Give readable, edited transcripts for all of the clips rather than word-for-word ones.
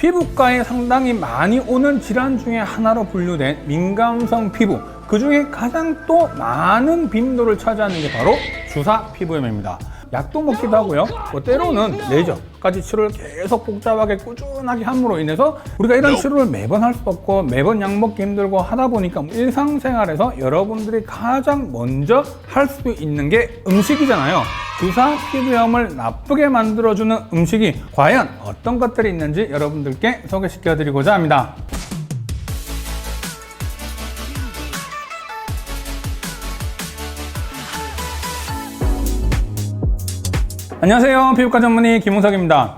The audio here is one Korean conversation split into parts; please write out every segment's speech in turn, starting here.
피부과에 상당히 많이 오는 질환 중에 하나로 분류된 민감성 피부, 그 중에 가장 또 많은 빈도를 차지하는 게 바로 주사 피부염입니다. 약도 먹기도 하고요, 때로는 레이저까지 치료를 계속 복잡하게 꾸준하게 함으로 인해서 우리가 이런 치료를 매번 할 수 없고 매번 약 먹기 힘들고 하다 보니까 일상생활에서 여러분들이 가장 먼저 할 수 있는 게 음식이잖아요. 주사 피부염을 나쁘게 만들어주는 음식이 과연 어떤 것들이 있는지 여러분들께 소개시켜 드리고자 합니다. 안녕하세요, 피부과 전문의 김홍석입니다.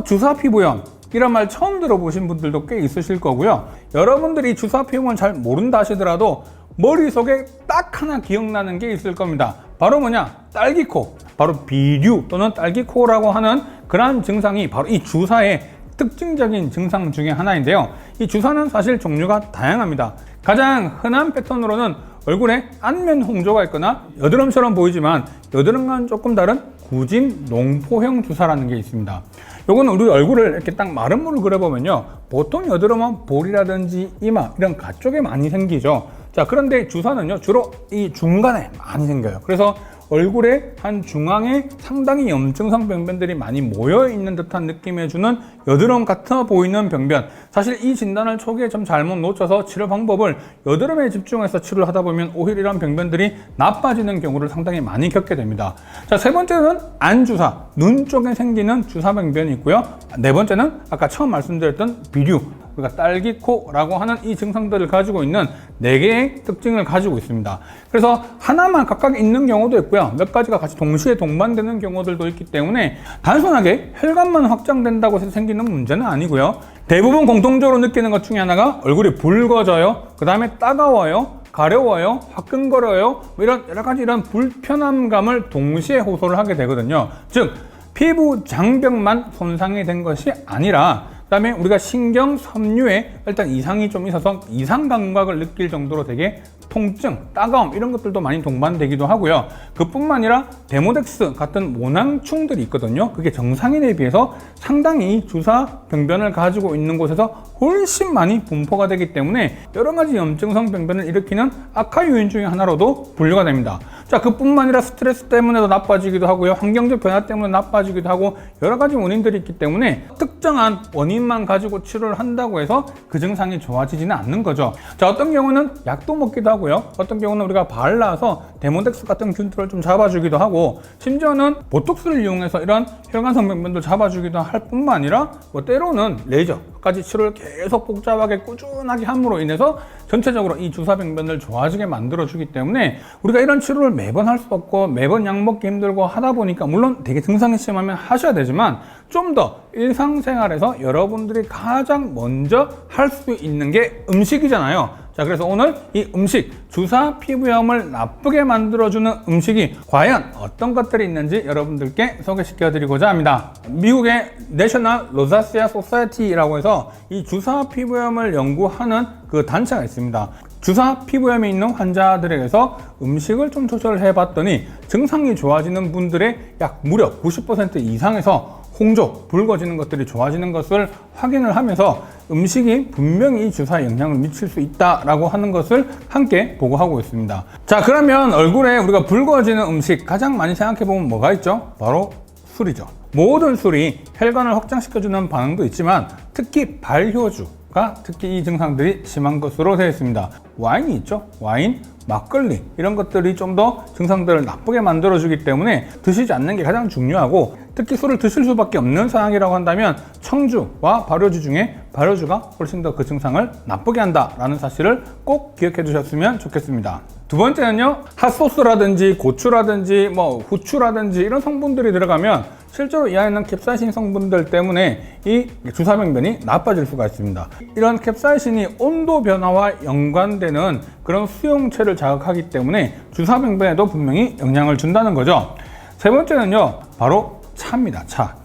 주사 피부염 이런 말 처음 들어보신 분들도 꽤 있으실 거고요. 여러분들이 주사 피부염을 잘 모른다 하시더라도 머릿속에 딱 하나 기억나는 게 있을 겁니다. 바로 뭐냐? 딸기코, 바로 비류 또는 딸기코라고 하는 그러한 증상이 바로 이 주사의 특징적인 증상 중에 하나인데요. 이 주사는 사실 종류가 다양합니다. 가장 흔한 패턴으로는 얼굴에 안면 홍조가 있거나 여드름처럼 보이지만 여드름과는 조금 다른 구진 농포형 주사라는 게 있습니다. 요거는 우리 얼굴을 이렇게 딱 마른 물을 그려보면요, 보통 여드름은 볼이라든지 이마 이런 가쪽에 많이 생기죠. 자, 그런데 주사는요 주로 이 중간에 많이 생겨요. 그래서 얼굴의 한 중앙에 상당히 염증성 병변들이 많이 모여 있는 듯한 느낌을 주는 여드름 같아 보이는 병변. 사실 이 진단을 초기에 좀 잘못 놓쳐서 치료 방법을 여드름에 집중해서 치료를 하다 보면 오히려 이런 병변들이 나빠지는 경우를 상당히 많이 겪게 됩니다. 자, 세 번째는 안주사, 눈 쪽에 생기는 주사 병변이 있고요. 네 번째는 아까 처음 말씀드렸던 비류, 우리가 딸기코라고 하는 이 증상들을 가지고 있는 4개의 특징을 가지고 있습니다. 그래서 하나만 각각 있는 경우도 있고요, 몇 가지가 같이 동시에 동반되는 경우들도 있기 때문에 단순하게 혈관만 확장된다고 해서 생기는 문제는 아니고요. 대부분 공통적으로 느끼는 것 중에 하나가 얼굴이 붉어져요, 그 다음에 따가워요, 가려워요, 화끈거려요, 이런 여러 가지 이런 불편함 감을 동시에 호소를 하게 되거든요. 즉 피부 장벽만 손상이 된 것이 아니라 그 다음에 우리가 신경 섬유에 일단 이상이 좀 있어서 이상 감각을 느낄 정도로 되게 통증, 따가움 이런 것들도 많이 동반되기도 하고요. 그뿐만 아니라 데모덱스 같은 모낭충들이 있거든요. 그게 정상인에 비해서 상당히 주사 병변을 가지고 있는 곳에서 훨씬 많이 분포가 되기 때문에 여러 가지 염증성 병변을 일으키는 악화 요인 중에 하나로도 분류가 됩니다. 자, 그뿐만 아니라 스트레스 때문에도 나빠지기도 하고요, 환경적 변화 때문에 나빠지기도 하고 여러 가지 원인들이 있기 때문에 특정한 원인만 가지고 치료를 한다고 해서 그 증상이 좋아지지는 않는 거죠. 자, 어떤 경우는 약도 먹기도 하고요, 어떤 경우는 우리가 발라서 데모덱스 같은 균들을 좀 잡아주기도 하고, 심지어는 보톡스를 이용해서 이런 혈관성 병변도 잡아주기도 할 뿐만 아니라 때로는 레이저까지 치료를 계속 복잡하게 꾸준하게 함으로 인해서 전체적으로 이 주사 병변을 좋아지게 만들어주기 때문에 우리가 이런 치료를 매번 할 수 없고 매번 약 먹기 힘들고 하다 보니까 물론 되게 증상이 심하면 하셔야 되지만 좀 더 일상생활에서 여러분들이 가장 먼저 할 수 있는 게 음식이잖아요. 자, 그래서 오늘 이 음식, 주사 피부염을 나쁘게 만들어주는 음식이 과연 어떤 것들이 있는지 여러분들께 소개시켜 드리고자 합니다. 미국의 내셔널 로자시아 소사이티라고 해서 이 주사 피부염을 연구하는 그 단체가 있습니다. 주사 피부염이 있는 환자들에게서 음식을 좀 조절을 해봤더니 증상이 좋아지는 분들의 약 무려 90% 이상에서 홍조, 붉어지는 것들이 좋아지는 것을 확인을 하면서 음식이 분명히 이 주사에 영향을 미칠 수 있다라고 하는 것을 함께 보고하고 있습니다. 자, 그러면 얼굴에 우리가 붉어지는 음식 가장 많이 생각해보면 뭐가 있죠? 바로 술이죠. 모든 술이 혈관을 확장시켜주는 반응도 있지만 특히 발효주가 특히 이 증상들이 심한 것으로 되어 있습니다. 와인이 있죠? 와인, 막걸리 이런 것들이 좀 더 증상들을 나쁘게 만들어주기 때문에 드시지 않는 게 가장 중요하고, 특히 술을 드실 수밖에 없는 상황이라고 한다면 청주와 발효주 중에 발효주가 훨씬 더 그 증상을 나쁘게 한다라는 사실을 꼭 기억해 두셨으면 좋겠습니다. 두 번째는요, 핫소스라든지 고추라든지 후추라든지 이런 성분들이 들어가면 실제로 이 안에는 캡사이신 성분들 때문에 이 주사 병변이 나빠질 수가 있습니다. 이런 캡사이신이 온도 변화와 연관되는 그런 수용체를 자극하기 때문에 주사 병변에도 분명히 영향을 준다는 거죠. 세 번째는요, 바로 차입니다. 차.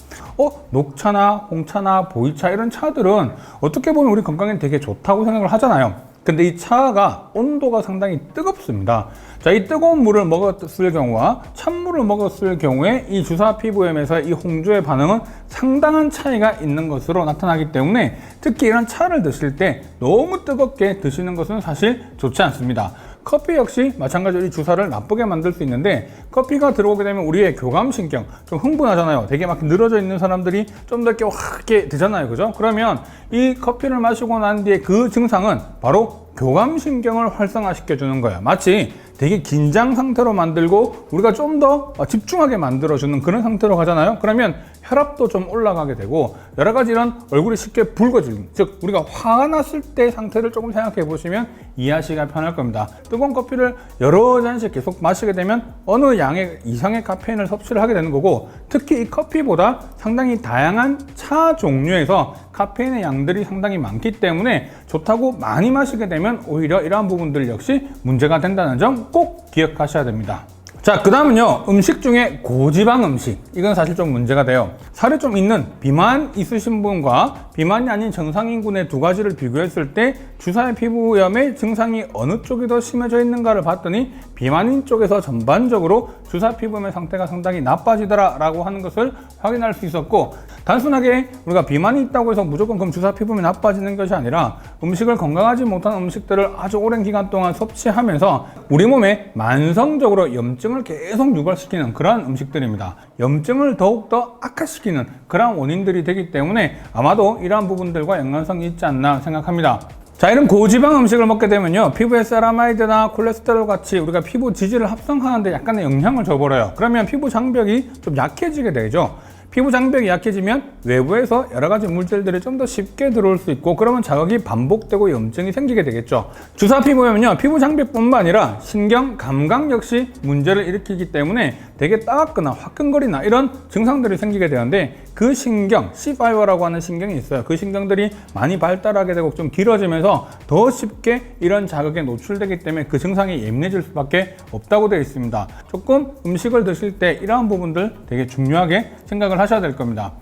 녹차나 홍차나 보이차 이런 차들은 어떻게 보면 우리 건강에 되게 좋다고 생각을 하잖아요. 근데 이 차가 온도가 상당히 뜨겁습니다. 자, 이 뜨거운 물을 먹었을 경우와 찬물을 먹었을 경우에 이 주사 피부염에서 이 홍조의 반응은 상당한 차이가 있는 것으로 나타나기 때문에 특히 이런 차를 드실 때 너무 뜨겁게 드시는 것은 사실 좋지 않습니다. 커피 역시 마찬가지로 이 주사를 나쁘게 만들 수 있는데, 커피가 들어오게 되면 우리의 교감신경 좀 흥분하잖아요. 되게 막 늘어져 있는 사람들이 좀 더 이렇게 확 이렇게 되잖아요. 그죠? 그러면 이 커피를 마시고 난 뒤에 그 증상은 바로 교감신경을 활성화시켜 주는 거예요. 마치 되게 긴장 상태로 만들고 우리가 좀 더 집중하게 만들어주는 그런 상태로 가잖아요. 그러면 혈압도 좀 올라가게 되고 여러 가지 이런 얼굴이 쉽게 붉어지는, 즉 우리가 화가 났을 때 상태를 조금 생각해 보시면 이해하시기가 편할 겁니다. 뜨거운 커피를 여러 잔씩 계속 마시게 되면 어느 양의 이상의 카페인을 섭취를 하게 되는 거고, 특히 이 커피보다 상당히 다양한 차 종류에서 카페인의 양들이 상당히 많기 때문에 좋다고 많이 마시게 되면 오히려 이러한 부분들 역시 문제가 된다는 점 꼭 기억하셔야 됩니다. 자, 그 다음은요, 음식 중에 고지방 음식, 이건 사실 좀 문제가 돼요. 살이 좀 있는 비만 있으신 분과 비만이 아닌 정상인군의 두 가지를 비교했을 때 주사의 피부염의 증상이 어느 쪽이 더 심해져 있는가를 봤더니 비만인 쪽에서 전반적으로 주사 피부염의 상태가 상당히 나빠지더라 라고 하는 것을 확인할 수 있었고, 단순하게 우리가 비만이 있다고 해서 무조건 그럼 주사 피부염이 나빠지는 것이 아니라 음식을 건강하지 못한 음식들을 아주 오랜 기간 동안 섭취하면서 우리 몸에 만성적으로 염증을 계속 유발시키는 그러한 음식들입니다. 염증을 더욱더 악화시키는 그러한 원인들이 되기 때문에 아마도 이러한 부분들과 연관성이 있지 않나 생각합니다. 자, 이런 고지방 음식을 먹게 되면요, 피부에 세라마이드나 콜레스테롤 같이 우리가 피부 지질을 합성하는데 약간의 영향을 줘버려요. 그러면 피부 장벽이 좀 약해지게 되죠. 피부 장벽이 약해지면 외부에서 여러 가지 물질들이 좀 더 쉽게 들어올 수 있고, 그러면 자극이 반복되고 염증이 생기게 되겠죠. 주사 피부염은요, 피부 장벽뿐만 아니라 신경, 감각 역시 문제를 일으키기 때문에 되게 따갑거나 화끈거리나 이런 증상들이 생기게 되는데, 그 신경, C5라고 하는 신경이 있어요. 그 신경들이 많이 발달하게 되고 좀 길어지면서 더 쉽게 이런 자극에 노출되기 때문에 그 증상이 예민해질 수밖에 없다고 되어 있습니다. 조금 음식을 드실 때 이러한 부분들 되게 중요하게 생각을 하셔야 될 겁니다.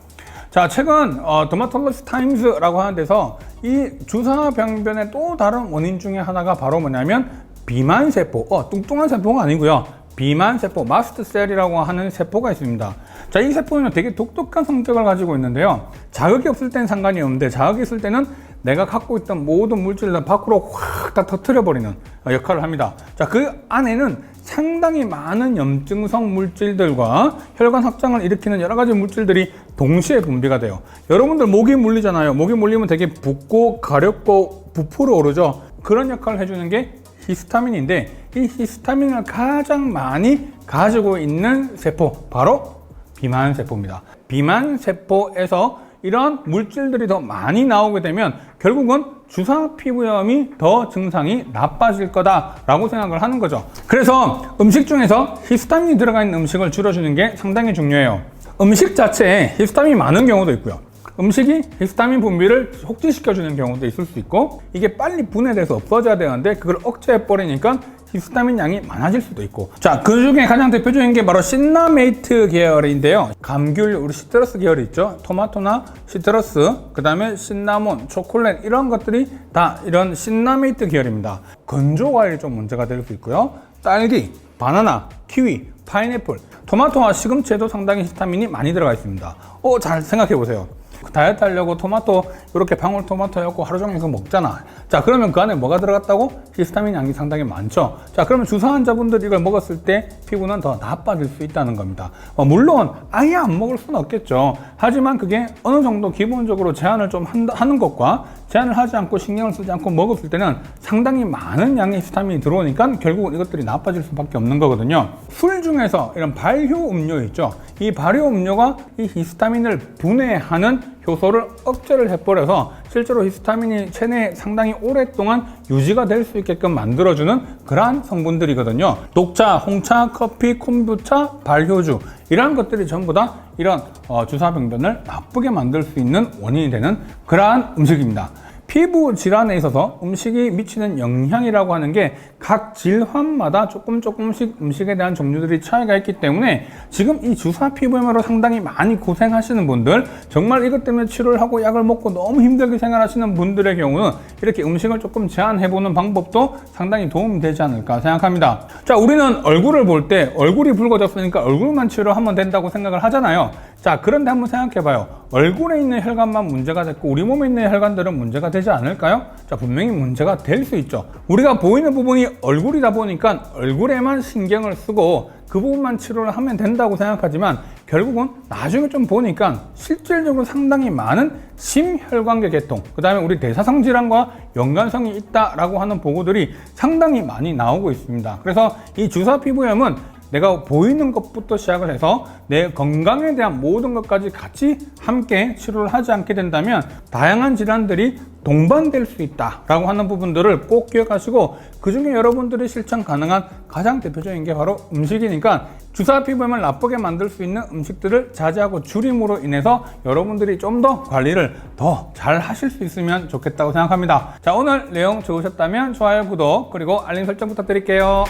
자, 최근 더마톨로지 타임스라고 하는 데서 이 주사병변의 또 다른 원인 중에 하나가 바로 뭐냐면 비만세포, 뚱뚱한 세포가 아니고요, 비만세포, 마스트셀이라고 하는 세포가 있습니다. 자, 이 세포는 되게 독특한 성격을 가지고 있는데요, 자극이 없을 때는 상관이 없는데 자극이 있을 때는 내가 갖고 있던 모든 물질을 밖으로 확 다 터뜨려버리는 역할을 합니다. 자, 그 안에는 상당히 많은 염증성 물질들과 혈관 확장을 일으키는 여러 가지 물질들이 동시에 분비가 돼요. 여러분들 모기 물리잖아요. 모기 물리면 되게 붓고 가렵고 부풀어 오르죠. 그런 역할을 해주는 게 히스타민인데, 이 히스타민을 가장 많이 가지고 있는 세포, 바로 비만세포입니다. 비만세포에서 이런 물질들이 더 많이 나오게 되면 결국은 주사 피부염이 더 증상이 나빠질 거다라고 생각을 하는 거죠. 그래서 음식 중에서 히스타민이 들어가 있는 음식을 줄여주는 게 상당히 중요해요. 음식 자체에 히스타민이 많은 경우도 있고요, 음식이 히스타민 분비를 촉진시켜주는 경우도 있을 수 있고, 이게 빨리 분해돼서 없어져야 되는데 그걸 억제해버리니까 히스타민 양이 많아질 수도 있고. 자, 그 중에 가장 대표적인 게 바로 신라메이트 계열인데요, 감귤, 우리 시트러스 계열이 있죠. 토마토나 시트러스, 그 다음에 시나몬, 초콜릿, 이런 것들이 다 이런 신라메이트 계열입니다. 건조 과일이 좀 문제가 될 수 있고요, 딸기, 바나나, 키위, 파인애플, 토마토와 시금치에도 상당히 히스타민이 많이 들어가 있습니다. 잘 생각해 보세요. 다이어트 하려고 토마토 이렇게 방울토마토였고 하루 종일 이거 먹잖아. 자, 그러면 그 안에 뭐가 들어갔다고? 히스타민 양이 상당히 많죠. 자, 그러면 주사 환자분들이 이걸 먹었을 때 피부는 더 나빠질 수 있다는 겁니다. 물론 아예 안 먹을 수는 없겠죠. 하지만 그게 어느 정도 기본적으로 제한을 좀 하는 것과 제한을 하지 않고 신경을 쓰지 않고 먹었을 때는 상당히 많은 양의 히스타민이 들어오니까 결국은 이것들이 나빠질 수밖에 없는 거거든요. 술 중에서 이런 발효 음료 있죠. 이 발효 음료가 이 히스타민을 분해하는 효소를 억제를 해버려서 실제로 히스타민이 체내에 상당히 오랫동안 유지가 될 수 있게끔 만들어주는 그러한 성분들이거든요. 녹차, 홍차, 커피, 콤부차, 발효주, 이러한 것들이 전부 다 이런 주사병변을 나쁘게 만들 수 있는 원인이 되는 그러한 음식입니다. 피부 질환에 있어서 음식이 미치는 영향이라고 하는 게 각 질환마다 조금씩 음식에 대한 종류들이 차이가 있기 때문에 지금 이 주사 피부염으로 상당히 많이 고생하시는 분들, 정말 이것 때문에 치료를 하고 약을 먹고 너무 힘들게 생활하시는 분들의 경우는 이렇게 음식을 조금 제한해보는 방법도 상당히 도움이 되지 않을까 생각합니다. 자, 우리는 얼굴을 볼 때 얼굴이 붉어졌으니까 얼굴만 치료하면 된다고 생각을 하잖아요. 자, 그런데 한번 생각해봐요. 얼굴에 있는 혈관만 문제가 됐고 우리 몸에 있는 혈관들은 문제가 되지 않을까요? 자, 분명히 문제가 될 수 있죠. 우리가 보이는 부분이 얼굴이다 보니까 얼굴에만 신경을 쓰고 그 부분만 치료를 하면 된다고 생각하지만 결국은 나중에 좀 보니까 실질적으로 상당히 많은 심혈관계 계통, 그 다음에 우리 대사성 질환과 연관성이 있다라고 하는 보고들이 상당히 많이 나오고 있습니다. 그래서 이 주사 피부염은 내가 보이는 것부터 시작을 해서 내 건강에 대한 모든 것까지 같이 함께 치료를 하지 않게 된다면 다양한 질환들이 동반될 수 있다라고 하는 부분들을 꼭 기억하시고, 그 중에 여러분들이 실천 가능한 가장 대표적인 게 바로 음식이니까 주사 피부염을 나쁘게 만들 수 있는 음식들을 자제하고 줄임으로 인해서 여러분들이 좀 더 관리를 더 잘 하실 수 있으면 좋겠다고 생각합니다. 자, 오늘 내용 좋으셨다면 좋아요, 구독, 그리고 알림 설정 부탁드릴게요.